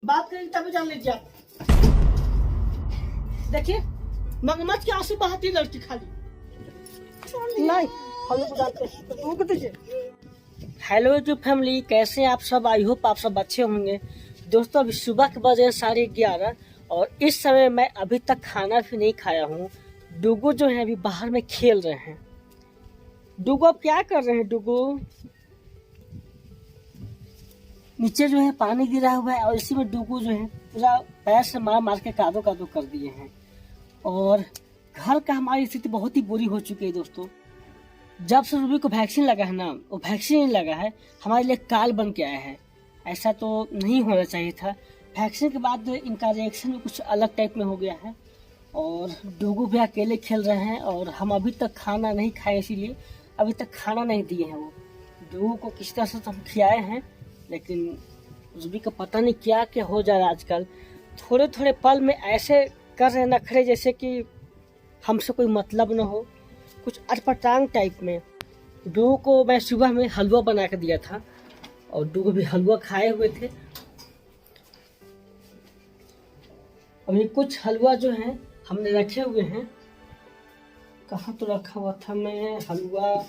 बात करेंगे तभी जान लीजिए आप। देखिए मगरमच्छ के आंसू बहाती लड़की खाली नहीं हम लोग जानते हैं तो तुम दीजिए। हेलो यूट्यूब फैमिली, कैसे हैं आप सब? आई होप आप सब अच्छे होंगे। दोस्तों अभी सुबह के बजे 11:30 और इस समय मैं अभी तक खाना भी नहीं खाया हूँ। डुगू जो है अभी बाहर में खेल रहे हैं। डुगू अब क्या कर रहे हैं? डुगू नीचे जो है पानी गिरा हुआ है और इसी में डुगू जो है पूरा पैर से मार मार के कादो कादो कर दिए हैं। और घर का हमारी स्थिति बहुत ही बुरी हो चुकी है दोस्तों। जब से रूबी को वैक्सीन लगा है ना, वो वैक्सीन नहीं लगा है, हमारे लिए काल बन के आया है। ऐसा तो नहीं होना चाहिए था। वैक्सीन के बाद इनका रिएक्शन भी कुछ अलग टाइप में हो गया है। और डुगू भी अकेले खेल रहे हैं और हम अभी तक खाना नहीं खाए, इसीलिए अभी तक खाना नहीं दिए हैं। वो डुगू को किस तरह से तो हम खिलाए हैं, लेकिन रूबी का पता नहीं क्या क्या हो जा रहा है आजकल। थोड़े थोड़े पल में ऐसे कर रहे नखरे जैसे कि हमसे कोई मतलब न हो, कुछ अटपटांग टाइप में। डुगू को मैं सुबह में हलवा बना के दिया था और डुगू भी हलवा खाए हुए थे। अभी कुछ हलवा जो है हमने रखे हुए हैं। कहाँ तो रखा हुआ था मैं हलवा?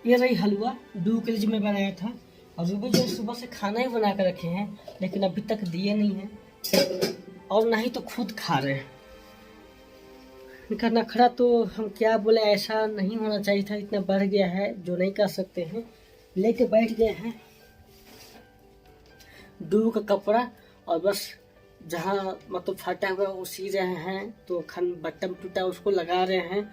ये रही हलवा, डुगू के लिए जो मैं बनाया था। और रूबी जो सुबह से खाना ही बना कर रखे हैं, लेकिन अभी तक दिए नहीं हैं और ना ही तो खुद खा रहे हैं। इनका नखरा तो हम क्या बोले, ऐसा नहीं होना चाहिए था। इतना बढ़ गया है जो नहीं कर सकते हैं। लेके बैठ गए हैं डुगू का कपड़ा और बस जहाँ मतलब फटा हुआ वो सी रहे हैं, तो बटन टूटा उसको लगा रहे हैं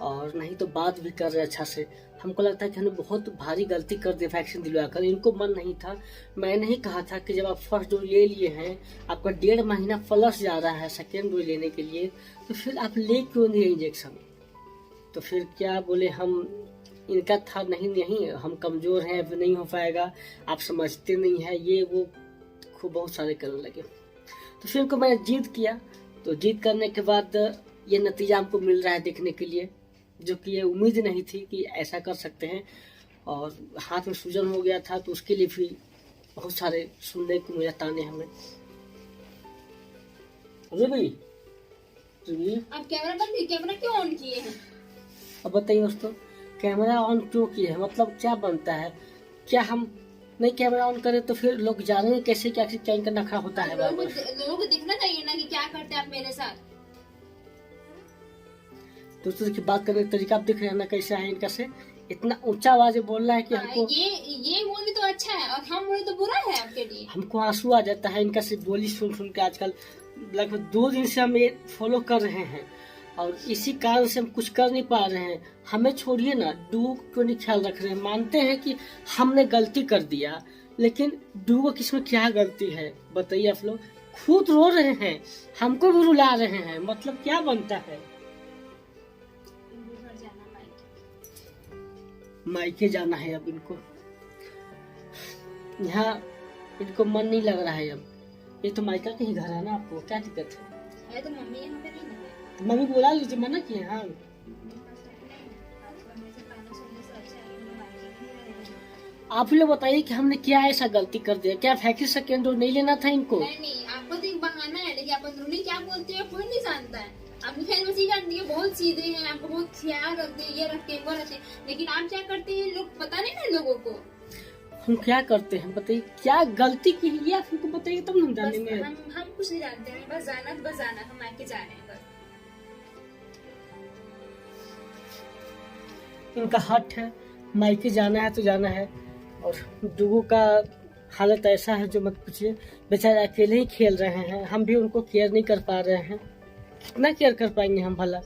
और नहीं तो बात भी कर रहे हैं अच्छा से। हमको लगता है कि हमने बहुत भारी गलती कर दी वैक्सीन दिलवाकर। इनको मन नहीं था। मैंने ही कहा था कि जब आप फर्स्ट डोज ले लिए हैं, आपका 1.5 महीना प्लस जा रहा है सेकेंड डोज लेने के लिए, तो फिर आप ले क्यों नहीं इंजेक्शन? तो फिर क्या बोले हम, इनका था नहीं हम कमज़ोर हैं, अब नहीं हो पाएगा, आप समझते नहीं हैं, ये वो खूब बहुत सारे करने लगे। तो फिर इनको मैंने जिद किया, तो जिद करने के बाद ये नतीजा हमको मिल रहा है देखने के लिए, जो कि ये उम्मीद नहीं थी कि ऐसा कर सकते हैं। और हाथ में सूजन हो गया था, तो उसके लिए भी बहुत सारे सुनने को मिला ताने हमें। रूबी आप कैमरा बंद, कैमरा क्यों ऑन किए हैं? अब बताइए दोस्तों, कैमरा ऑन क्यों किए हैं? मतलब क्या बनता है? क्या हम नहीं कैमरा ऑन करें तो फिर लोग जानेंगे कैसे क्या इनका नखरा होता है? लोगों को दिखना चाहिए ना कि क्या करते हैं आप मेरे साथ। दोस्तों की बात करने का तरीका आप देख रहे हैं ना कैसा है इनका से। इतना ऊंचा आवाज में बोल रहा है कि हमको ये बोले तो अच्छा है और हम बोले तो बुरा है आपके लिए। हमको आंसू आ जाता है इनका से बोली सुन सुन के। आजकल लगभग 2 दिन से हम ये फॉलो कर रहे हैं और इसी कारण से हम कुछ कर नहीं पा रहे हैं। हमें छोड़िए ना, डुगू क्यों नहीं ख्याल रख रहे हैं? मानते हैं कि हमने गलती कर दिया, लेकिन डुगू किस में क्या गलती है बताइए आप लोग? खुद रो रहे हैं, हमको भी रुला रहे हैं, मतलब क्या बनता है? मायके जाना है अब इनको। यहाँ इनको मन नहीं लग रहा है अब। ये तो मायका का ही घर है ना, आपको क्या दिक्कत है? तो मम्मी यहाँ पे नहीं है। तो मम्मी बुला लीजिए, मना किए। हाँ आप लोग बताइए कि हमने क्या ऐसा गलती कर दिया? क्या वैक्सीन सेकेंड डोज नहीं लेना था इनको? नहीं, आपको तो एक बहाना है, लेकिन आप अंदरूनी क्या बोलते हैं कोई नहीं जानता है। आप फैन मसीह जानती है, बहुत सीधे हैं, आपको बहुत ख्याल रखते हैं, ये रखते हैं वो रखते हैं, लेकिन आप क्या करते हैं लोग पता नहीं ना लोगों को। हम क्या करते हैं बताइए? क्या गलती की है ये आप हमको बताइए, तब हम जानेंगे। हम कुछ नहीं जानते हैं, बस जाना हम आके जा रहे हैं बस। इनका हट है, मायके जाना है तो जाना है। और डुगू का हालत ऐसा है जो मत पूछिए। बेचारे अकेले ही खेल रहे हैं, हम भी उनको केयर नहीं कर पा रहे हैं। कितना केयर कर पाएंगे हम भला?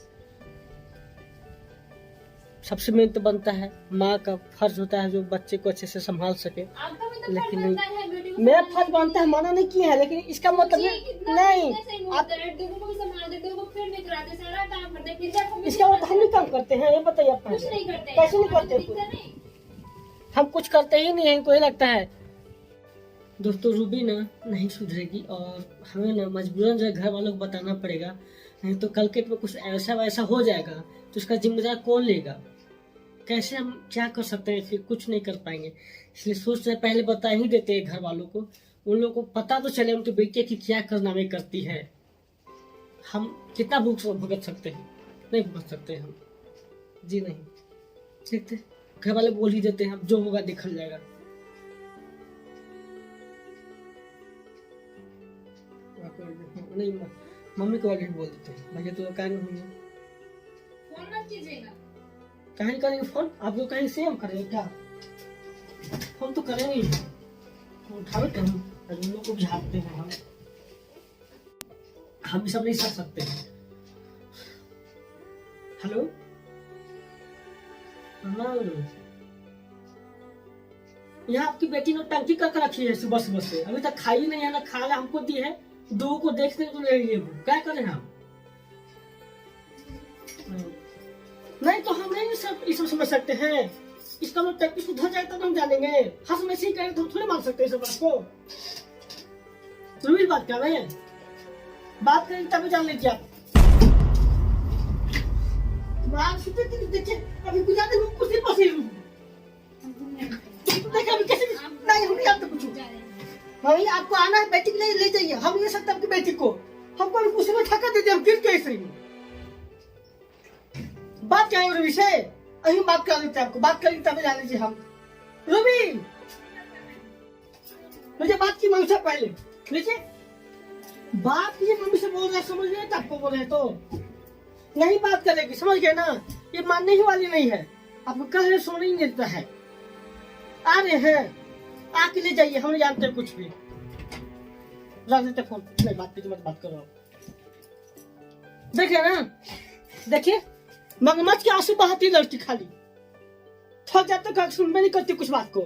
सबसे मेन तो बनता है माँ का फर्ज होता है जो बच्चे को अच्छे से संभाल सके, लेकिन नहीं। मेरा फर्ज बनता है, मना नहीं किया है, लेकिन इसका मतलब नहीं आप इसका मतलब हम नहीं काम करते हैं। ये बताइए आप कैसे नहीं करते? हम कुछ करते ही नहीं है, इनको ये लगता है। दोस्तों रूबी ना नहीं सुधरेगी और हमें ना मजबूरन जो घर वालों को बताना पड़ेगा, नहीं तो कल के में कुछ ऐसा वैसा हो जाएगा तो उसका जिम्मेदार कौन लेगा? कैसे हम क्या कर सकते हैं? फिर कुछ नहीं कर पाएंगे, इसलिए सोच रहे पहले बता ही देते हैं घर वालों को, उन लोगों को पता तो चले उनके बेटे की क्या कारनामे करती है। हम कितना भुगत सकते हैं? नहीं भुगत सकते हम जी, नहीं। देखते घर वाले बोल ही देते हैं, अब जो होगा देखा जाएगा। नहीं, मम्मी को आगे बोल देते हैं, भैया तो क्या नहीं होंगे, फोन मत कीजिएगा। कहीं करेंगे फोन? आप लोग कहीं से हम करेंगे क्या? हम तो करेंगे, उठावे हम लोग को झाड़ते हैं। हम सब नहीं कर सकते हैं। हेलो, यहाँ आपकी बेटी ने टंकी कर रखी है सुबह सुबह से, अभी तक खाई नहीं है, ना खाना हमको दी है। दो को देखने तो नहीं है, क्या करें हम? नहीं तो हम नहीं सब समझ सकते हैं। इसका मतलब टंकी सुधर जाए तब हम जानेंगे। हंस में से करें तो थोड़ी मान सकते हैं सब बात को। बात कर रहे हैं, बात करेंगे तभी जान लीजिए आप। देखिए अभी गुजरात में कुछ नहीं पसी देखिए अभी कैसे नहीं हम नहीं आता कुछ। भाई आपको आना है, बेटी के लिए ले जाइए। हम ले सकते आपकी बेटी को, हमको भी कुछ में ठका दे दिया, हम गिर कैसे बात क्या है रवि से? अभी बात कर लेते हैं, आपको बात करेंगे तभी जान लीजिए हम। रवि मुझे बात की मम्मी से पहले लीजिए बात की, मम्मी से बोल रहे समझ रहे आपको बोल रहे तो नहीं बात करेगी, समझ गए ना? ये मानने ही वाली नहीं है, आपको कह रहे सोने ही नहीं देता है। आ रहे हैं, आके ले जाइए, हम नहीं जानते कुछ भी। रख देते फोन, नहीं बात कीजिए, मत बात करो। देखिए ना, देखिए मगरमच्छ के आंसू बहाती लड़की, खाली थक जाते तो सुनबे नहीं करती कुछ बात को।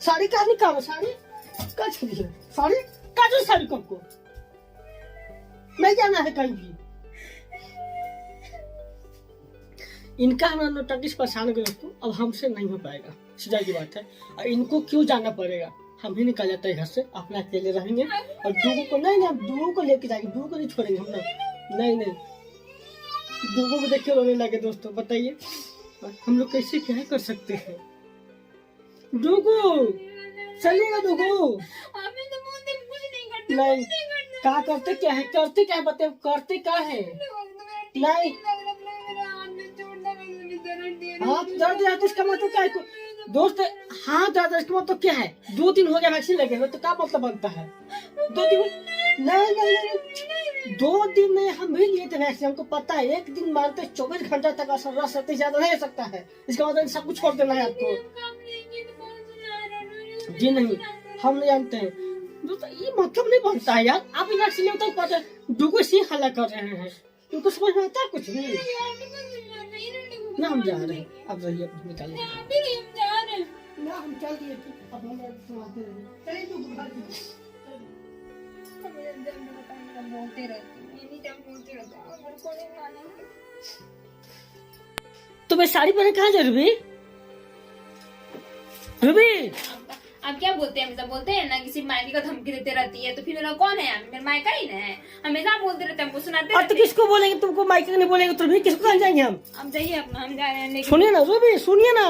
साड़ी का नहीं काम, साड़ी का छुरी है, साड़ी का जो साड़ी को नहीं जाना है कहीं भी। इनका हमारा नोटंकी से परेशान हो गए दोस्तों, अब हमसे नहीं हो पाएगा, सीधा की बात है। और इनको क्यों जाना पड़ेगा? हम ही निकल जाते हैं घर से, अपना अकेले रहेंगे। और दूगों को नहीं, दूगों को लेके जाएंगे, दूगों को नहीं छोड़ेंगे हम लोग। नहीं, दूगों को देख के रोने लगे दोस्तों, बताइए हम लोग कैसे क्या कर सकते हैं? दूगो चलिएगा, दूगो नहीं क्या करते क्या है, करते क्या है बताइए, करते क्या है? नहीं हाँ दर्द है तो इसका मतलब क्या है दोस्त? हाँ दर्द इसका मतलब क्या है? 2 दिन हो गया वैक्सीन लगे हुए, तो क्या मतलब बनता है 2 दिन? नहीं 2 दिन में हम भी लिए थे वैक्सीन, हमको पता है। 1 दिन मानते 24 घंटा तक असर रह सकते, ज्यादा नहीं रह सकता है। इसका मतलब सब कुछ छोड़ देना है आपको। जी नहीं, हम नहीं जानते हैं दोस्त, ये मतलब नहीं बनता है यार। आप वैक्सीन तक पता डूबो से हल्ला कर रहे हैं, उनको समझ में आता है कुछ भी ना? हम जा रहे हैं, अब रहिए निकालिए ना, हम चल दिए। अब हम सुनाते रहिए, चलिए तू बोलते रहते तो मैं साड़ी पहने कहाँ जा रही? रूबी आप क्या बोलते हैं? हमेशा बोलते हैं ना किसी मायके का धमकी देते रहती है, तो फिर मेरा कौन है? मेरा मायका ही ना है, हमेशा बोलते रहते हैं, हमको सुनाते रहते। तो किसको बोलेंगे? तुमको मायके नहीं बोलेंगे तो भी किसको कहाँ जाएंगे हम? अब जाइए अपना, हम जा रहे हैं। सुनिए ना रूबी, सुनिए ना,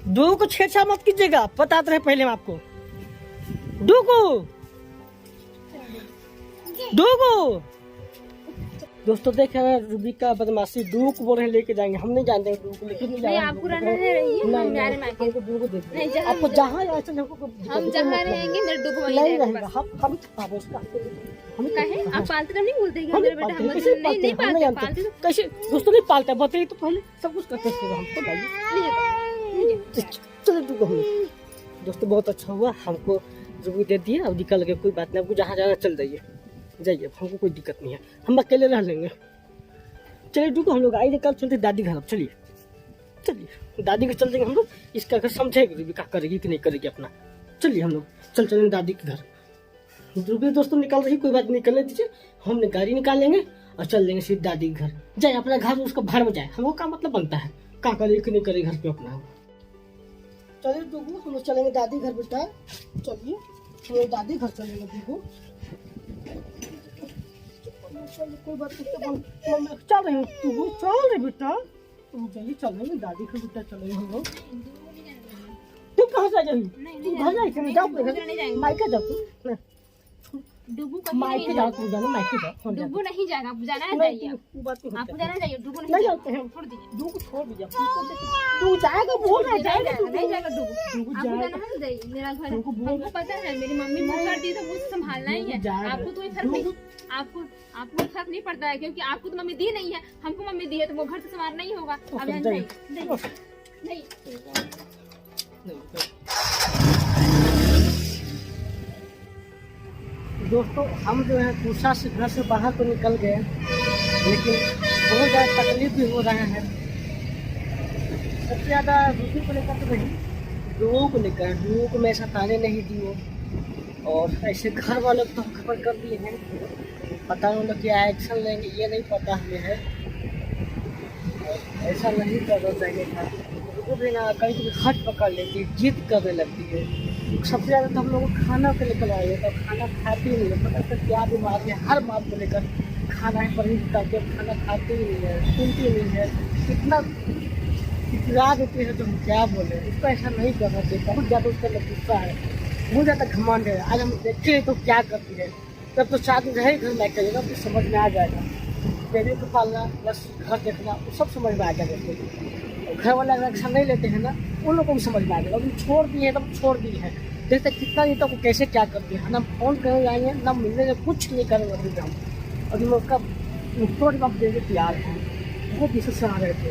दो को छेड़छाड़ मत कीजिएगा, बताते रहे पहले हम आपको। डूगो दोस्तों देख रहे हैं रूबी का बदमाशी। डू को बोल रहे हैं लेके जाएंगे, हम नहीं जानते डू को, लेकिन नहीं आप पुराना है रहिए, हम जा रहे हैं मायके। हमको डू को देख नहीं, आपको जहाँ हम जहाँ रहेंगे मेरे डू को वहीं नहीं रहेगा। रहेगा। हम हम कहे आप पालते तो नहीं बोलते कि मेरे बेटा हम नहीं पालते तो कैसे दोस्तों नहीं पालता? बताइए तो पहले, सब कुछ करते थे हम तो भाई। चलो डू को हम दोस्तों बहुत अच्छा हुआ, हमको रूबी दे दिया। अब निकल गए, कोई बात नहीं, आपको जहाँ जाना चल जाइए, हमको कोई दिक्कत नहीं है, हम अकेले रह लेंगे। चलिए डूको, हम लोग आएंगे कल, चलते दादी घर। अब चलिए दादी घर चल जाएंगे हम लोग, इसका घर समझेगी रूबी क्या करेगी कि नहीं करेगी अपना। चलिए हम लोग चलेंगे दादी के घर। रूबी दोस्तों निकल रही, कोई बात निकलने दीजिए, हमने गाड़ी निकालेंगे और चल देंगे सीधे दादी के घर। जाए अपना घर, उसको भर में जाए, हमको क्या मतलब बनता है क्या करेगी कि नहीं करेगी घर पे अपना। चलिए डूगू, हम लोग चलेंगे दादी घर बेटा। चलिए हम लोग दादी घर चलेंगे डूगू। कोई बात नहीं, चल रही हूँ तू, चल रही बेटा, तुम चलिए चलेंगे दादी घर बेटा, चलेंगे हम लोग। से जाओ, नहीं, तुम घर जाओ, नहीं, जाओ डुगू अपने उधर नहीं घर, जाएंगे। मायके जाओ तुम, डुगू कहीं मायके नहीं जाओ जाएगा। तुम, जानो मायके जाओ, फोन जाओ। डुगू नहीं जाएगा, आपको जाना है नहीं, जाइए। वो बात नहीं आपको होती। जाना चाहिए, डुगू नहीं नहीं जाते हैं, छोड़ दीजिए। डू को छोड़ दीजिए, तू जाएगा बोल रहा है, जाएगा तू, नहीं जाएगा डुगू। डुगू आपको जाएगा। जाना है जाइए, मेरा घर है। डुगू बोल हमको पता है, मेरी मम्मी मुझे कर दी तो मुझे संभालना ही है। डुगू जाएगा। आपको तो फर्क नहीं, आपको आपको फर्क नहीं पड़ता है, क्योंकि आपको तो मम्मी दी नहीं है, हमको मम्मी दी है, तो वो घर से संभालना ही होगा। अब यहाँ जाइए। नहीं दोस्तों, हम जो है पूसा से घर से बाहर तो निकल गए, लेकिन बहुत ज़्यादा तकलीफ भी हो रहा है। सबसे ज़्यादा दूसरी को लेकर तो नहीं, लोगों को लेकर, लोगों को मैं सताने नहीं दी हो, और ऐसे घर वालों को तो हम खबर कर दिए हैं, पता नहीं लोग क्या एक्शन लेंगे ये नहीं पता हमें है। और ऐसा नहीं करना चाहिए था, उनको भी ना कहीं कभी हट पकड़ लेती है, जिद करने लगती है। सबसे ज़्यादा तो हम लोग को खाना को लेकर आए, तो खाना खाते ही नहीं है, पता नहीं क्या बीमार है, हर बात को लेकर खाना है परहेज करके खाना खाते ही नहीं है, सुनते ही नहीं है, इतना इतरा देते हैं तो हम क्या बोले। उसको ऐसा नहीं करना चाहिए, बहुत ज़्यादा उसके अंदर गुस्सा है, बहुत ज़्यादा घमंड है। आज हम देखते हैं तो क्या करती है, तब तो शादी रहे घर में करेगा तो समझ में आ जाएगा, बेबी को पालना प्लस घर देखना वो सब समझ में आ जाएगा। घर वाले अगर एक्शन नहीं लेते हैं ना, उन लोगों को भी समझ में आ जाएगा। अभी छोड़ दिए हैं तब छोड़ दिए हैं, देखते कितना नहीं तो कैसे क्या करती है ना, फोन करने जाएंगे ना, मिलने का कुछ नहीं करेंगे अभी हम। अभी मैं उसका तोड़ जवाब देने तैयार हैं, बहुत दिशा से आ रहे थे,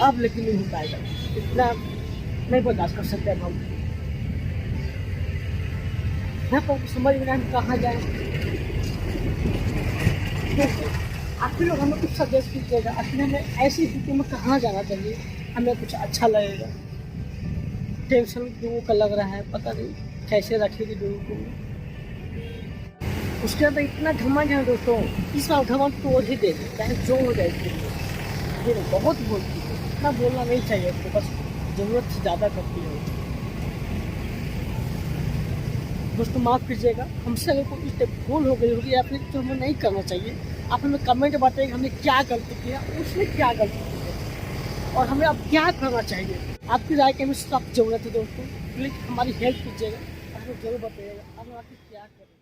अब लेकिन नहीं हो पाएगा, इतना नहीं बर्दाश्त कर सकते अब हम। यहाँ पर समझ में हम कहाँ जाए। आप लोग हमें कुछ सजेस्ट कीजिएगा, आखिर हमें ऐसी स्थिति में कहाँ जाना चाहिए, हमें कुछ अच्छा लगेगा। टेंशन लोगों का लग रहा है, पता नहीं कैसे रखेगी लोगों को। उसके अंदर इतना घमंड है दोस्तों, इस बार घमंड तोड़ ही दे, चाहे जो हो जाए इसके लिए। ये बहुत बोलती है, इतना बोलना नहीं चाहिए उसको, बस ज़रूरत से ज़्यादा करती है दोस्तों। माफ़ कीजिएगा, हमसे अगर कोई स्टेप भूल हो गई होगी या फिर जो हमें नहीं करना चाहिए, आप हमें कमेंट बताइएगा हमने क्या गलती किया, उसने क्या गलती की और हमें अब क्या करना चाहिए। आपकी राय की हमें सख्त ज़रूरत है दोस्तों, प्लीज़ हमारी हेल्प कीजिएगा, हमें जरूर बताइएगा हम आपकी क्या करें।